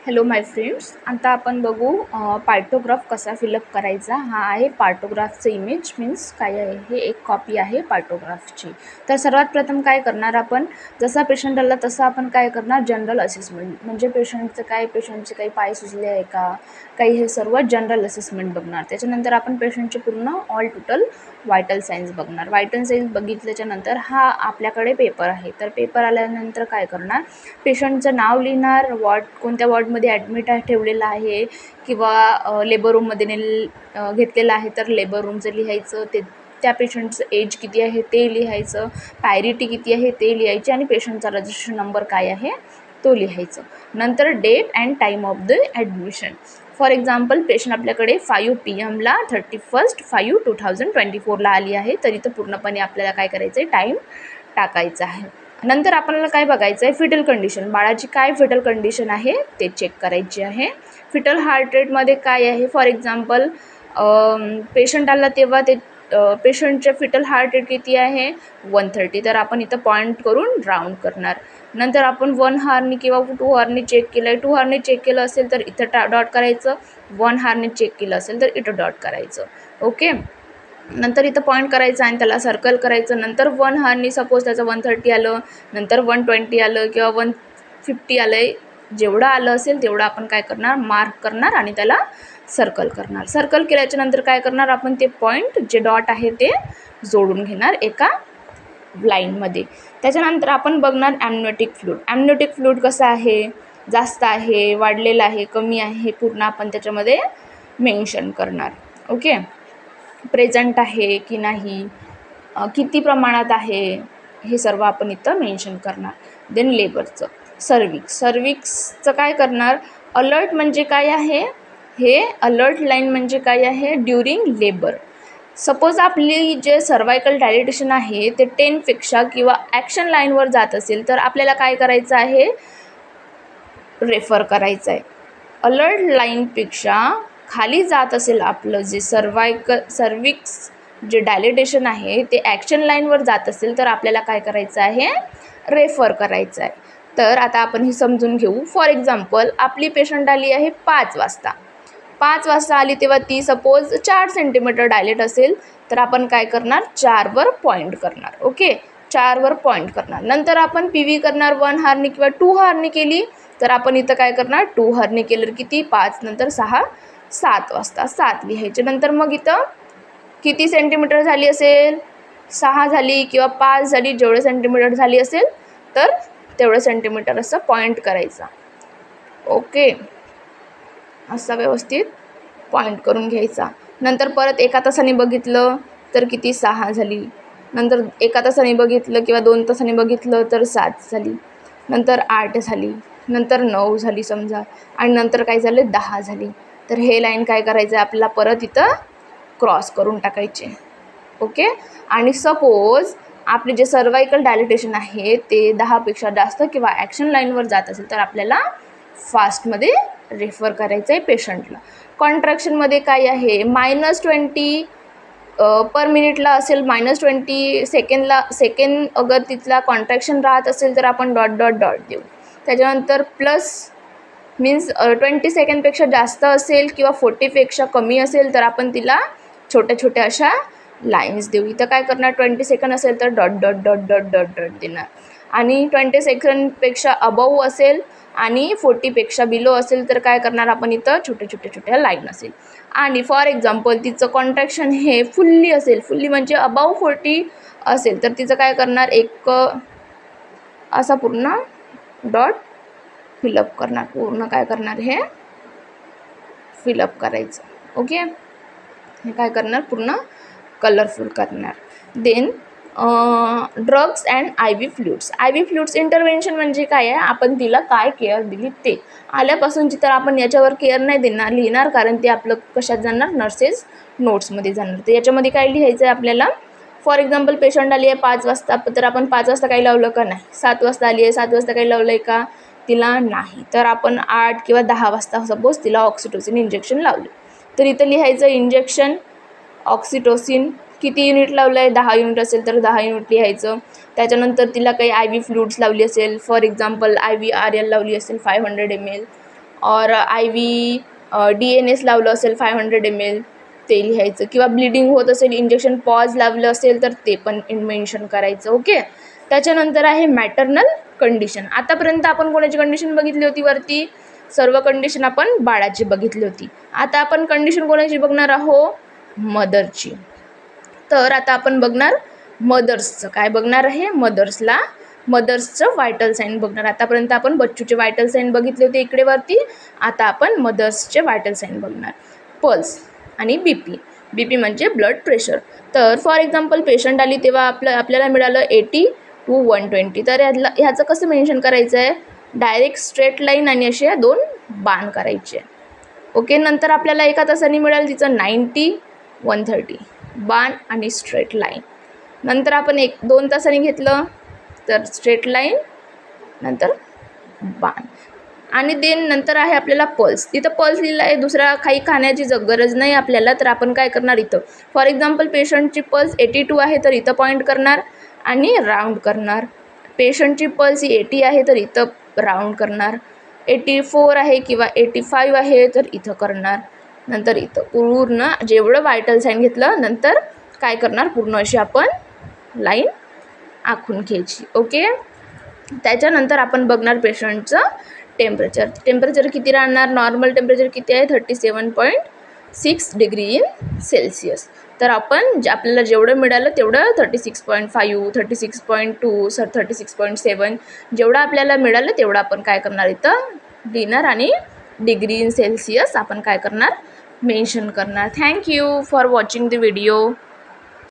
Hello माय friends, आता आपण बघू पार्टोग्राफ कसा फिलअप करायचा. हा आहे पार्टोग्राफचं इमेज. मीन्स काय आहे, हे एक कॉपी आहे पार्टोग्राफची. तर सर्वात प्रथम काय करणार आपण, जसा पेशंट आला तसं आपण काय करणार, जनरल असेसमेंट. म्हणजे पेशंटचं काय, पेशंटचे काही पाय सुजले आहे का, काही, हे सर्व जनरल असेसमेंट बघणार. त्याच्यानंतर आपण पेशंटचे पूर्ण ऑल टोटल व्हायटल साईन्स बघणार. व्हायटल साईन्स बघितल्याच्या नंतर हा आपल्याकडे पेपर आहे. तर पेपर आल्यानंतर काय करणार, पेशंटचं नाव लिहिणार, कोणत्या वॉर्डमध्ये ॲडमिट ठेवलेलं आहे किंवा लेबर रूममध्ये घेतलेलं आहे तर लेबर रूमचं लिहायचं, त्या पेशंटचं एज किती आहे ते लिहायचं, प्रायोरिटी किती आहे ते लिहायचे आणि पेशंटचा रजिस्ट्रेशन नंबर काय आहे तो लिहायचं. नंतर date and time of the admission. For example, patient आपल्याकडे 5 PM 31/5/2024 आली आहे, तर इथं पूर्णपणे आपल्याला काय करायचं आहे, टाईम टाकायचा आहे. नंतर आपल्याला काय बघायचं आहे, फिटल कंडिशन. बाळाची काय फिटल कंडिशन आहे ते चेक करायची आहे. फिटल हार्ट रेटमध्ये काय आहे, फॉर एक्झाम्पल पेशंट आला तेव्हा ते पेशंटचे फिटल हार्ट रेट किती आहे, 130. तर आपण इथं पॉईंट करून राऊंड करणार. नंतर आपण 1 हॉर्नी किंवा 2 हॉर्नी चेक केलं आहे. 2 हॉर्नी चेक केलं असेल तर इथं डॉट करायचं, 1 हॉर्नी चेक केलं असेल तर इथं डॉट करायचं. ओके. नंतर इथं पॉईंट करायचं आणि त्याला सर्कल करायचं. नंतर 1 हॉर्नी सपोज त्याचं 130 आलं, नंतर 120 आलं किंवा 150 आलं आहे, जेवढं आलं असेल तेवढं आपण काय करणार, मार्क करणार आणि त्याला सर्कल करणार. सर्कल केल्याच्यानंतर काय करणार, आपण ते पॉईंट जे डॉट आहे ते जोडून घेणार एका लाईनमध्ये. त्याच्यानंतर आपण बघणार ॲम्निओटिक फ्लूइड. ॲम्निओटिक फ्लूइड कसं आहे, जास्त आहे, वाढलेलं आहे, कमी आहे, हे पूर्ण आपण त्याच्यामध्ये मेन्शन करणार. ओके. प्रेझंट आहे की नाही, किती प्रमाणात आहे, हे सर्व आपण इथं मेन्शन करणार. देन लेबरचं सर्विक्सचं काय करणार, अलर्ट म्हणजे काय आहे, हे अलर्ट लाईन म्हणजे काय आहे, ड्युरिंग लेबर. सपोज आपली जे सर्वायकल डायलेटेशन आहे ते 10पेक्षा किंवा ॲक्शन लाईनवर जात असेल तर आपल्याला काय करायचं आहे, रेफर करायचं आहे. अलर्ट लाईनपेक्षा खाली जात असेल आपलं जे सर्विक्स जे डायलेटेशन आहे ते ॲक्शन लाईनवर जात असेल तर आपल्याला काय करायचं आहे, रेफर करायचं आहे. तर आता आपण हे समजून घेऊ. फॉर एक्झाम्पल, आपली पेशंट आली आहे 5 वाजता. 5 वाजता आली तेव्हा ती सपोज 4 सेंटीमीटर डायलेट असेल तर आपण काय करणार, 4वर पॉईंट करणार. ओके, 4वर पॉईंट करणार. नंतर आपण PV करणार. 1 हॉर्नी किंवा 2 हॉर्नी केली तर आपण इथं काय करणार, 2 हॉर्नी केलं किती, 5 नंतर 6, 7 वाजता 7 लिहायचे. नंतर मग इथं किती सेंटीमीटर झाली असेल, 6 झाली किंवा 5 झाली, जेवढे सेंटीमीटर झाली असेल तर तेवढं सेंटीमीटर असं पॉईंट करायचा. ओके, असं व्यवस्थित पॉईंट करून घ्यायचा. नंतर परत 1 तासाने बघितलं तर किती, 6 झाली. नंतर 1 तासाने बघितलं किंवा 2 तासाने बघितलं तर 7 झाली. नंतर 8 झाली, नंतर 9 झाली समजा, आणि नंतर काय झालं, 10 झाली. तर हे लाईन काय करायचं आहे, आपल्याला परत इथं क्रॉस करून टाकायचे. ओके. आणि सपोज आपले जे सर्वायकल डायलेटेशन आहे ते 10पेक्षा जास्त किंवा ॲक्शन लाईनवर जात असेल तर आपल्याला फास्टमध्ये रेफर करायचं आहे पेशंटला. कॉन्ट्रॅक्शनमध्ये काय आहे, -20 पर मिनिटला असेल, -20 सेकंड अगर तिथला कॉन्ट्रॅक्शन राहत असेल तर आपण डॉट डॉट डॉट देऊ. त्याच्यानंतर प्लस मीन्स 20 सेकंडपेक्षा जास्त असेल किंवा 40पेक्षा कमी असेल तर आपण तिला छोट्या छोट्या अशा लाईन्स देऊ. इथं काय करणार, 20 सेकंड असेल तर dot dot dot dot dot dot देणार, आणि 20 सेकंडपेक्षा अबव असेल आणि 40पेक्षा बिलो असेल तर काय करणार, आपण इथं छोट्या लाईन असेल. आणि फॉर एक्झाम्पल तिचं कॉन्ट्रॅक्शन हे फुल्ली असेल, फुल्ली म्हणजे अबाव 40 असेल तर तिचं काय करणार, एक असा पूर्ण डॉट फिलअप करणार. पूर्ण काय करणार, हे फिलअप करायचं. ओके, हे काय करणार, पूर्ण कलरफुल करणार. Then drugs and IV fluids. IV fluids intervention म्हणजे काय आहे, आपण तिला काय केअर दिली ते. आल्यापासूनची तर आपण याच्यावर केअर नाही लिहिणार, कारण ते आपलं कशात जाणार, नर्सेस नोट्समध्ये जाणार. तर याच्यामध्ये काय लिहायचं आहे आपल्याला, फॉर एक्झाम्पल पेशंट आली आहे 5 वाजता, तर आपण 5 वाजता काही लावलं का नाही. 7 वाजता आली आहे, 7 वाजता काही लावलं आहे का तिला, नाही. तर आपण 8 किंवा 10 वाजता सपोज तिला ऑक्सिटोसिन इंजेक्शन लावले, तर इथं लिहायचं इंजेक्शन ऑक्सिटोसिन किती युनिट लावलं आहे, 10 युनिट असेल तर 10 युनिट लिहायचं. त्याच्यानंतर तिला काही IV फ्लुइड्स लावली असेल, फॉर एक्झाम्पल IVRL लावली असेल 500 ml, और IV DNS लावलं असेल 500 ml ते लिहायचं, किंवा ब्लिडिंग होत असेल इंजेक्शन पॉज लावलं असेल तर ते पण मेन्शन करायचं. ओके. त्याच्यानंतर आहे मॅटर्नल कंडिशन. आतापर्यंत आपण कोणाची कंडिशन बघितली होती? वरती सर्व कंडिशन आपण बाळाची बघितली होती. आता आपण कंडिशन कोणाची बघणार आहोत? मदरची. तर आता आपण बघणार मदर्सचं. काय बघणार आहे? मदर्सचं व्हायटल साईन बघणार. आतापर्यंत आपण बच्चूचे व्हायटल साईन बघितले होते इकडे वरती. आता आपण मदर्सचे व्हायटल साईन बघणार. पल्स आणि BP म्हणजे ब्लड प्रेशर. तर फॉर एक्झाम्पल पेशंट आली तेव्हा आपल्याला मिळालं 80 to 120. तर ह्याचं कसं मेन्शन करायचं आहे? डायरेक्ट स्ट्रेट लाईन आणि असे 2 बाण करायचे. ओके. नंतर आपल्याला एका तासाने मिळालं तिचं 90 130 बाण आणि स्ट्रेट लाईन. नंतर आपण 2 तासांनी घेतलं तर स्ट्रेट लाईन नंतर बाण. आणि देन नंतर आहे आपल्याला पल्स. तिथं पल्स लिहिलं आहे, दुसरा काही खाण्याची गरज नाही आपल्याला. तर आपण काय करणार इथं? फॉर एक्झाम्पल पेशंटची पल्स 82 आहे तर इथं पॉईंट करणार आणि राऊंड करणार. पेशंटची पल्स 80 आहे तर इथं राऊंड करणार. 84 आहे किंवा 85 आहे तर इथं करणार. नंतर इथं पूर्ण जेवढं व्हायटल साईन घेतलं नंतर काय करणार? पूर्ण अशी आपण लाईन आखून घ्यायची. ओके. त्याच्यानंतर आपण बघणार पेशंटचं टेम्परेचर किती राहणार? नॉर्मल टेम्परेचर किती आहे? 37.6 डिग्री इन सेल्सिअस. तर आपण आपल्याला जेवढं मिळालं तेवढं 36.5 36.2 36.7 जेवढं आपल्याला मिळालं तेवढं आपण काय करणार इथं लिहिणार आणि डिग्री इन सेल्सिअस आपण काय करणार? मेन्शन करणार. Thank you for watching the video.